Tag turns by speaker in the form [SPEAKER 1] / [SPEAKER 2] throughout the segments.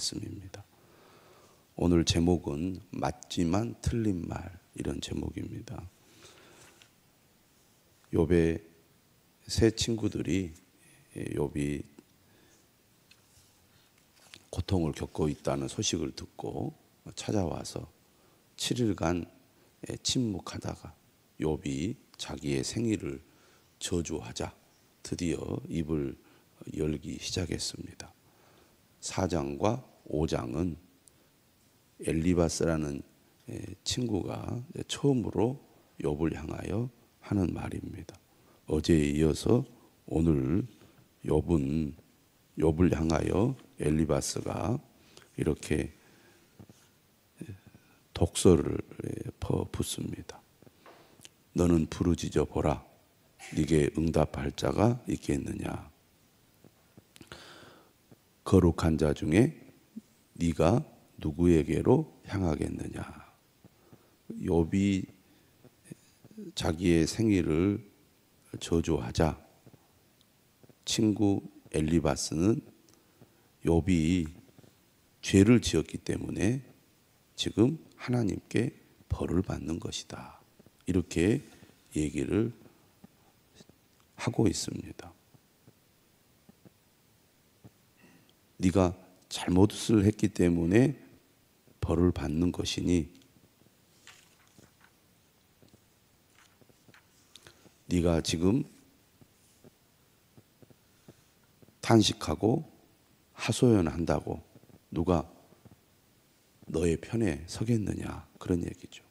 [SPEAKER 1] 말씀입니다. 오늘 제목은 맞지만 틀린 말, 이런 제목입니다. 욥의 세 친구들이 욥이 고통을 겪고 있다는 소식을 듣고 찾아와서 7일간 침묵하다가 욥이 자기의 생일을 저주하자 드디어 입을 열기 시작했습니다. 4장과 5장은 엘리바스라는 친구가 처음으로 욥을 향하여 하는 말입니다. 어제에 이어서 오늘 욥을 향하여 엘리바스가 이렇게 독설을 퍼붓습니다. 너는 부르짖어 보라. 네게 응답할 자가 있겠느냐. 거룩한 자 중에 네가 누구에게로 향하겠느냐. 욥이 자기의 생일을 저주하자 친구 엘리바스는 욥이 죄를 지었기 때문에 지금 하나님께 벌을 받는 것이다, 이렇게 얘기를 하고 있습니다. 네가 잘못을 했기 때문에 벌을 받는 것이니 네가 지금 탄식하고 하소연한다고 누가 너의 편에 서겠느냐, 그런 얘기죠.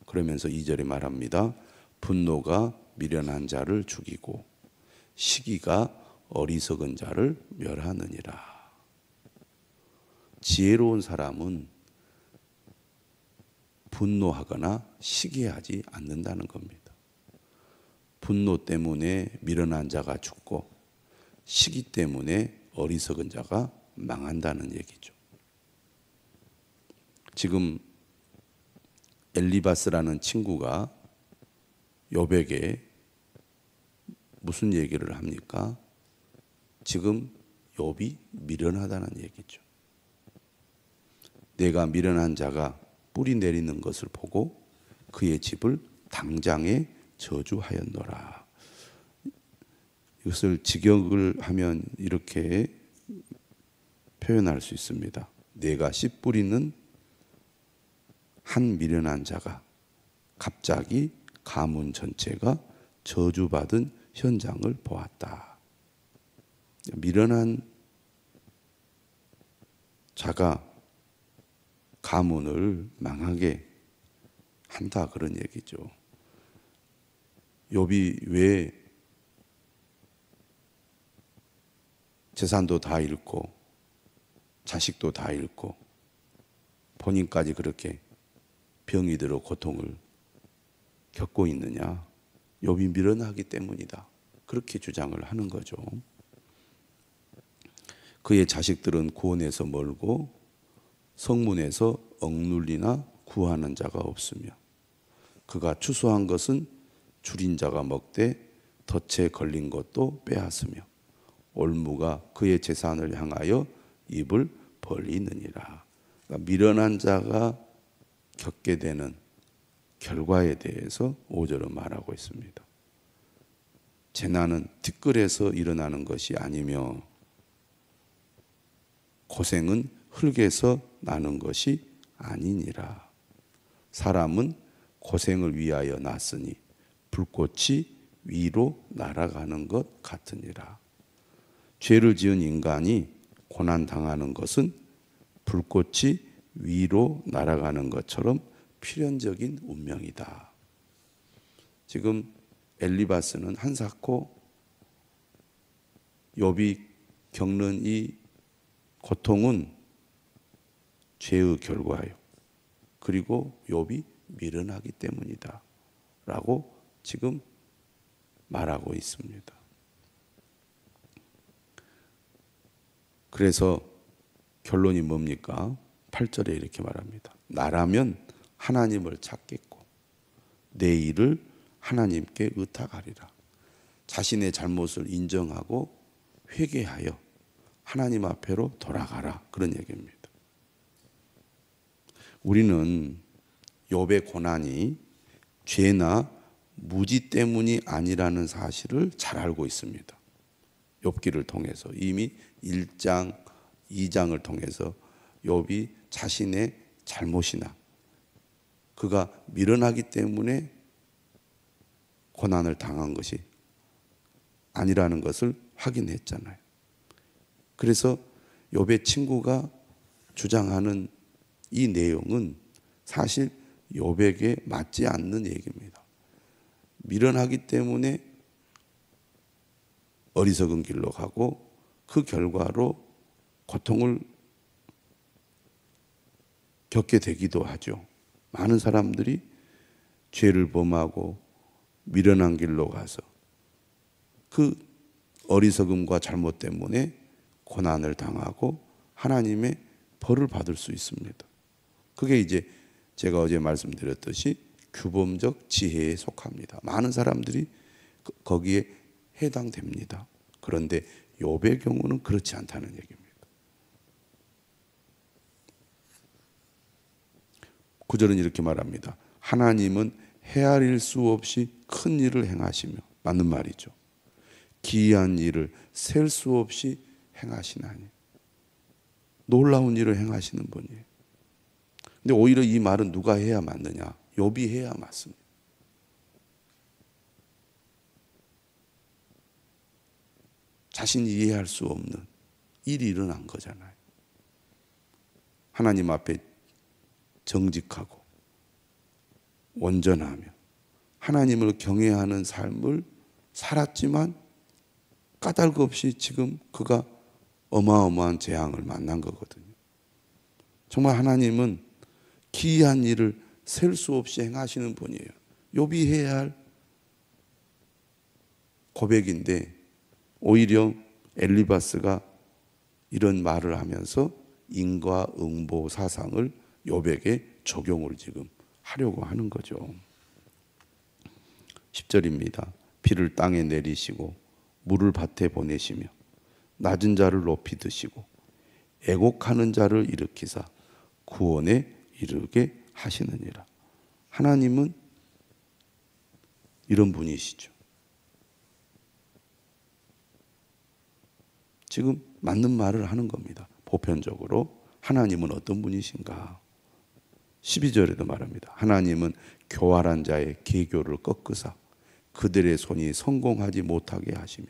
[SPEAKER 1] 그러면서 2절에 말합니다. 분노가 미련한 자를 죽이고 시기가 어리석은 자를 멸하느니라. 지혜로운 사람은 분노하거나 시기하지 않는다는 겁니다. 분노 때문에 미련한 자가 죽고 시기 때문에 어리석은 자가 망한다는 얘기죠. 지금 엘리바스라는 친구가 욥에게 무슨 얘기를 합니까? 지금 욥이 미련하다는 얘기죠. 내가 미련한 자가 뿌리 내리는 것을 보고 그의 집을 당장에 저주하였노라. 이것을 직역을 하면 이렇게 표현할 수 있습니다. 내가 씨 뿌리는 한 미련한 자가 갑자기 가문 전체가 저주받은 현장을 보았다. 미련한 자가 가문을 망하게 한다, 그런 얘기죠. 욥이 왜 재산도 다 잃고 자식도 다 잃고 본인까지 그렇게 병이 들어 고통을 겪고 있느냐? 욥이 미련하기 때문이다, 그렇게 주장을 하는 거죠. 그의 자식들은 구원에서 멀고 성문에서 억눌리나 구하는 자가 없으며 그가 추수한 것은 줄인 자가 먹되 덫에 걸린 것도 빼앗으며 올무가 그의 재산을 향하여 입을 벌리느니라. 그러니까 미련한 자가 겪게 되는 결과에 대해서 5절은 말하고 있습니다. 재난은 티끌에서 일어나는 것이 아니며 고생은 흙에서 나는 것이 아니니라. 사람은 고생을 위하여 났으니 불꽃이 위로 날아가는 것 같으니라. 죄를 지은 인간이 고난당하는 것은 불꽃이 위로 날아가는 것처럼 필연적인 운명이다. 지금 엘리바스는 한사코 욥이 겪는 이 고통은 죄의 결과예요. 그리고 욥이 미련하기 때문이다 라고 지금 말하고 있습니다. 그래서 결론이 뭡니까? 8절에 이렇게 말합니다. 나라면 하나님을 찾겠고 내 일을 하나님께 의탁하리라. 자신의 잘못을 인정하고 회개하여 하나님 앞에로 돌아가라, 그런 얘기입니다. 우리는 욥의 고난이 죄나 무지 때문이 아니라는 사실을 잘 알고 있습니다. 욥기를 통해서 이미 1장, 2장을 통해서 욥이 자신의 잘못이나 그가 미련하기 때문에 고난을 당한 것이 아니라는 것을 확인했잖아요. 그래서 욥의 친구가 주장하는 이 내용은 사실 욥에게 맞지 않는 얘기입니다. 미련하기 때문에 어리석은 길로 가고 그 결과로 고통을 겪게 되기도 하죠. 많은 사람들이 죄를 범하고 미련한 길로 가서 그 어리석음과 잘못 때문에 고난을 당하고 하나님의 벌을 받을 수 있습니다. 그게 이제 제가 어제 말씀드렸듯이 규범적 지혜에 속합니다. 많은 사람들이 거기에 해당됩니다. 그런데 욥의 경우는 그렇지 않다는 얘기입니다. 9절은 이렇게 말합니다. 하나님은 헤아릴 수 없이 큰 일을 행하시며, 맞는 말이죠. 기이한 일을 셀 수 없이 행하시나니, 놀라운 일을 행하시는 분이에요. 근데 오히려 이 말은 누가 해야 맞느냐? 욥이 해야 맞습니다. 자신이 이해할 수 없는 일이 일어난 거잖아요. 하나님 앞에 정직하고 온전하며 하나님을 경외하는 삶을 살았지만 까닭 없이 지금 그가 어마어마한 재앙을 만난 거거든요. 정말 하나님은 기이한 일을 셀 수 없이 행하시는 분이에요. 욥이 해야 할 고백인데 오히려 엘리바스가 이런 말을 하면서 인과응보 사상을 욥에게 적용을 지금 하려고 하는 거죠. 10절입니다. 비를 땅에 내리시고 물을 밭에 보내시며 낮은 자를 높이 드시고 애곡하는 자를 일으키사 구원에 이르게 하시느니라. 하나님은 이런 분이시죠. 지금 맞는 말을 하는 겁니다. 보편적으로 하나님은 어떤 분이신가? 12절에도 말합니다. 하나님은 교활한 자의 계교를 꺾으사 그들의 손이 성공하지 못하게 하시며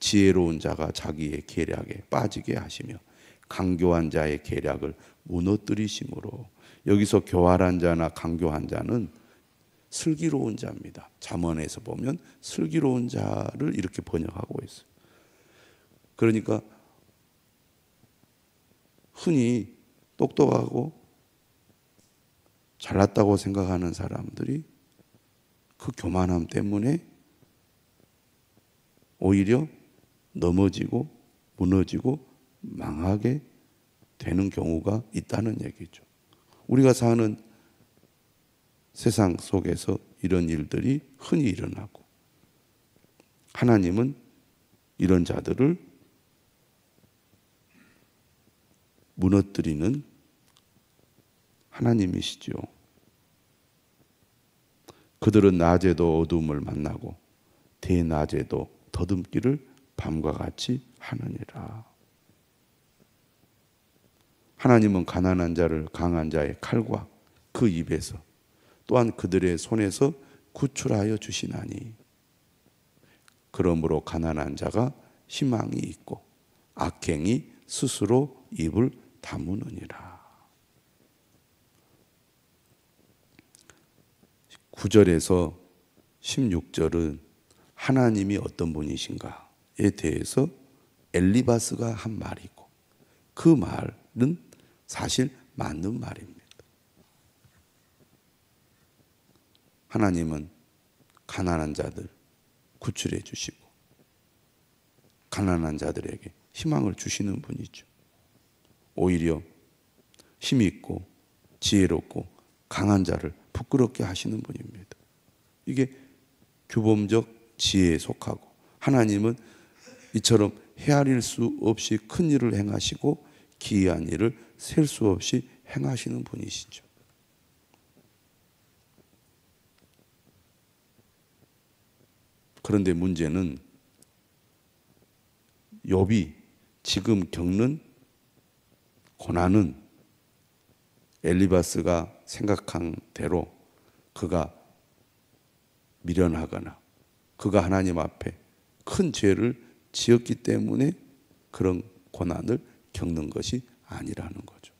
[SPEAKER 1] 지혜로운 자가 자기의 계략에 빠지게 하시며 강교한 자의 계략을 무너뜨리심으로. 여기서 교활한 자나 강교한 자는 슬기로운 자입니다. 잠언에서 보면 슬기로운 자를 이렇게 번역하고 있어요. 그러니까 흔히 똑똑하고 잘났다고 생각하는 사람들이 그 교만함 때문에 오히려 넘어지고 무너지고 망하게 되는 경우가 있다는 얘기죠. 우리가 사는 세상 속에서 이런 일들이 흔히 일어나고 하나님은 이런 자들을 무너뜨리는 하나님이시죠. 그들은 낮에도 어둠을 만나고 대낮에도 더듬기를 밤과 같이 하느니라. 하나님은 가난한 자를 강한 자의 칼과 그 입에서 또한 그들의 손에서 구출하여 주시나니 그러므로 가난한 자가 희망이 있고 악행이 스스로 입을 다무느니라. 9절에서 16절은 하나님이 어떤 분이신가에 대해서 엘리바스가 한 말이고 그 말은 사실 맞는 말입니다. 하나님은 가난한 자들 구출해 주시고 가난한 자들에게 희망을 주시는 분이죠. 오히려 힘있고 지혜롭고 강한 자를 부끄럽게 하시는 분입니다. 이게 규범적 지혜에 속하고 하나님은 이처럼 헤아릴 수 없이 큰 일을 행하시고 기이한 일을 셀 수 없이 행하시는 분이시죠. 그런데 문제는 욥이 지금 겪는 고난은 엘리바스가 생각한 대로 그가 미련하거나 그가 하나님 앞에 큰 죄를 지었기 때문에 그런 고난을 겪는 것이 아니라는 거죠.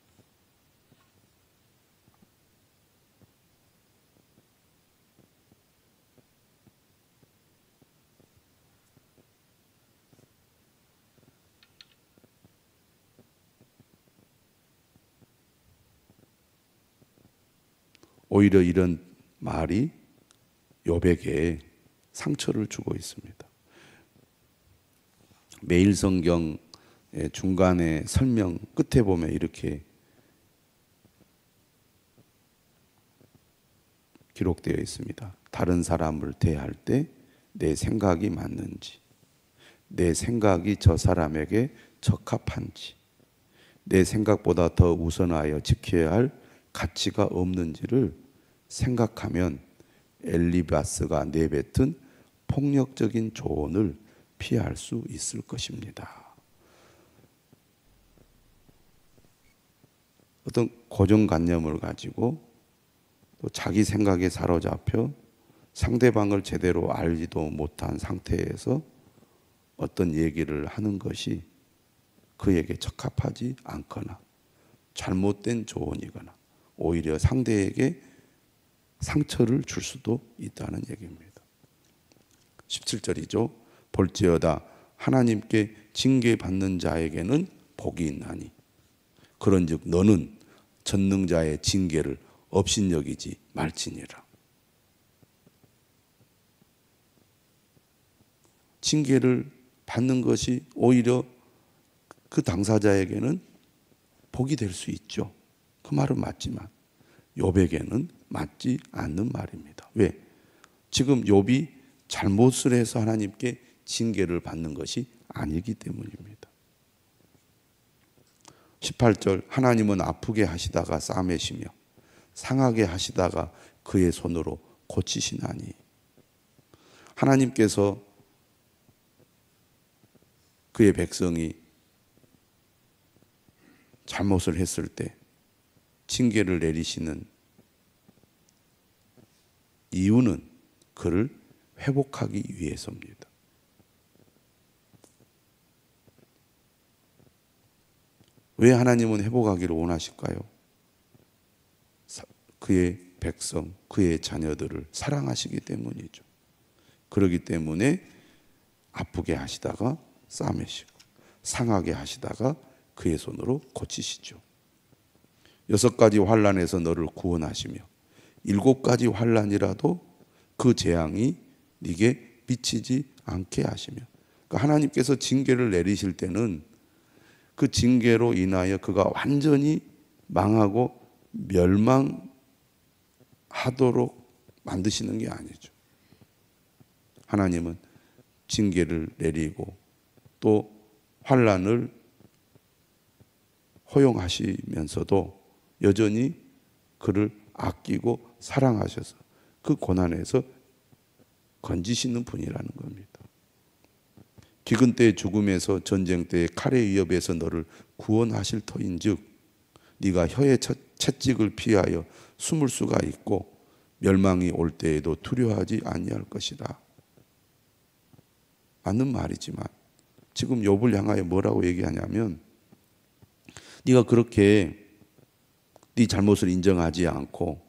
[SPEAKER 1] 오히려 이런 말이 욥에게 상처를 주고 있습니다. 매일 성경 중간에 설명 끝에 보면 이렇게 기록되어 있습니다. 다른 사람을 대할 때 내 생각이 맞는지, 내 생각이 저 사람에게 적합한지, 내 생각보다 더 우선하여 지켜야 할 가치가 없는지를 생각하면 엘리바스가 내뱉은 폭력적인 조언을 피할 수 있을 것입니다. 어떤 고정관념을 가지고 또 자기 생각에 사로잡혀 상대방을 제대로 알지도 못한 상태에서 어떤 얘기를 하는 것이 그에게 적합하지 않거나 잘못된 조언이거나 오히려 상대에게 상처를 줄 수도 있다는 얘기입니다. 17절이죠. 볼지어다 하나님께 징계받는 자에게는 복이 있나니 그런즉 너는 전능자의 징계를 업신여기지 말지니라. 징계를 받는 것이 오히려 그 당사자에게는 복이 될 수 있죠. 그 말은 맞지만 욥에게는 맞지 않는 말입니다. 왜? 지금 욥이 잘못을 해서 하나님께 징계를 받는 것이 아니기 때문입니다. 18절 하나님은 아프게 하시다가 싸매시며 상하게 하시다가 그의 손으로 고치시나니 하나님께서 그의 백성이 잘못을 했을 때 징계를 내리시는 이유는 그를 회복하기 위해서입니다. 왜 하나님은 회복하기를 원하실까요? 그의 백성, 그의 자녀들을 사랑하시기 때문이죠. 그렇기 때문에 아프게 하시다가 싸매시고 상하게 하시다가 그의 손으로 고치시죠. 6가지 환난에서 너를 구원하시며 7가지 환난이라도 그 재앙이 네게 미치지 않게 하시며, 그러니까 하나님께서 징계를 내리실 때는 그 징계로 인하여 그가 완전히 망하고 멸망하도록 만드시는 게 아니죠. 하나님은 징계를 내리고 또 환난을 허용하시면서도 여전히 그를 아끼고 사랑하셔서 그 고난에서 건지시는 분이라는 겁니다. 기근 때의 죽음에서 전쟁 때의 칼의 위협에서 너를 구원하실 터인즉 네가 혀의 채찍을 피하여 숨을 수가 있고 멸망이 올 때에도 두려워하지 아니할 것이다. 맞는 말이지만 지금 욥을 향하여 뭐라고 얘기하냐면 네가 그렇게 네 잘못을 인정하지 않고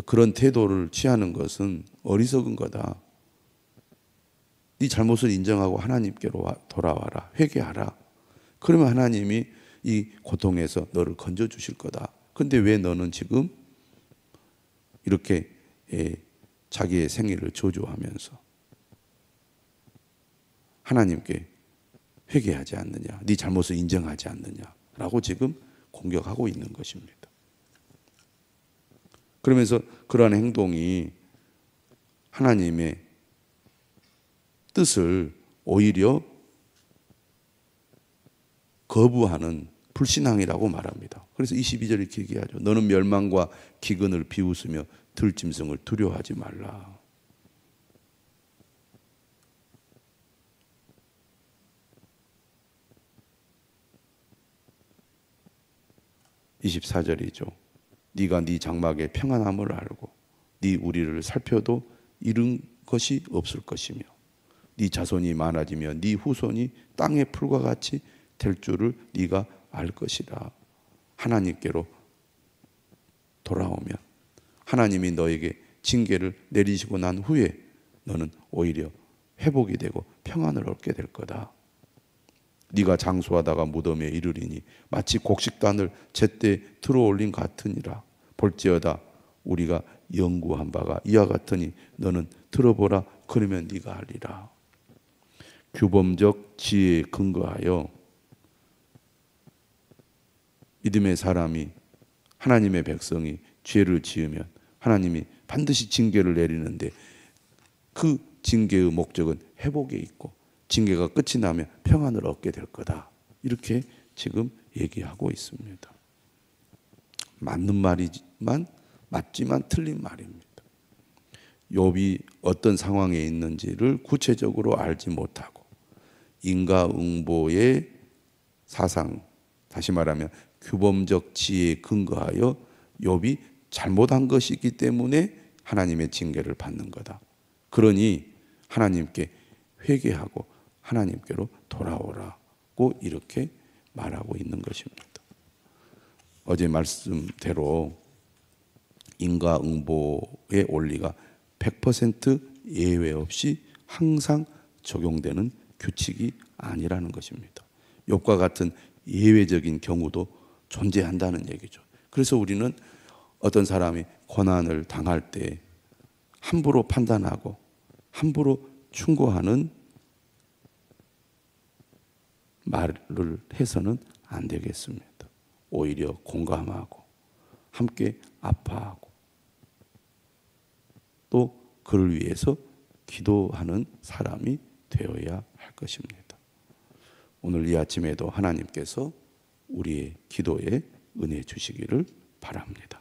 [SPEAKER 1] 그런 태도를 취하는 것은 어리석은 거다. 네 잘못을 인정하고 하나님께로 돌아와라. 회개하라. 그러면 하나님이 이 고통에서 너를 건져주실 거다. 근데 왜 너는 지금 이렇게 자기의 생애를 저주하면서 하나님께 회개하지 않느냐, 네 잘못을 인정하지 않느냐라고 지금 공격하고 있는 것입니다. 그러면서 그러한 행동이 하나님의 뜻을 오히려 거부하는 불신앙이라고 말합니다. 그래서 22절에 이렇게 얘기하죠. 너는 멸망과 기근을 비웃으며 들짐승을 두려워하지 말라. (24절이죠) 네가 네 장막의 평안함을 알고 네 우리를 살펴도 잃은 것이 없을 것이며 네 자손이 많아지며 네 후손이 땅의 풀과 같이 될 줄을 네가 알 것이라. 하나님께로 돌아오면 하나님이 너에게 징계를 내리시고 난 후에 너는 오히려 회복이 되고 평안을 얻게 될 거다. 네가 장수하다가 무덤에 이르리니 마치 곡식단을 제때 들어올린 같으니라. 볼지어다 우리가 연구한 바가 이와 같으니 너는 들어보라. 그러면 네가 알리라. 규범적 지혜에 근거하여 믿음의 사람이, 하나님의 백성이 죄를 지으면 하나님이 반드시 징계를 내리는데 그 징계의 목적은 회복에 있고 징계가 끝이 나면 평안을 얻게 될 거다. 이렇게 지금 얘기하고 있습니다. 맞는 말이지만 맞지만 틀린 말입니다. 욥이 어떤 상황에 있는지를 구체적으로 알지 못하고 인과응보의 사상, 다시 말하면 규범적 지혜에 근거하여 욥이 잘못한 것이기 때문에 하나님의 징계를 받는 거다. 그러니 하나님께 회개하고 하나님께로 돌아오라고 이렇게 말하고 있는 것입니다. 어제 말씀대로 인과응보의 원리가 100% 예외 없이 항상 적용되는 규칙이 아니라는 것입니다. 욥과 같은 예외적인 경우도 존재한다는 얘기죠. 그래서 우리는 어떤 사람이 고난을 당할 때 함부로 판단하고 함부로 충고하는 말을 해서는 안 되겠습니다. 오히려 공감하고 함께 아파하고 또 그를 위해서 기도하는 사람이 되어야 할 것입니다. 오늘 이 아침에도 하나님께서 우리의 기도에 은혜 주시기를 바랍니다.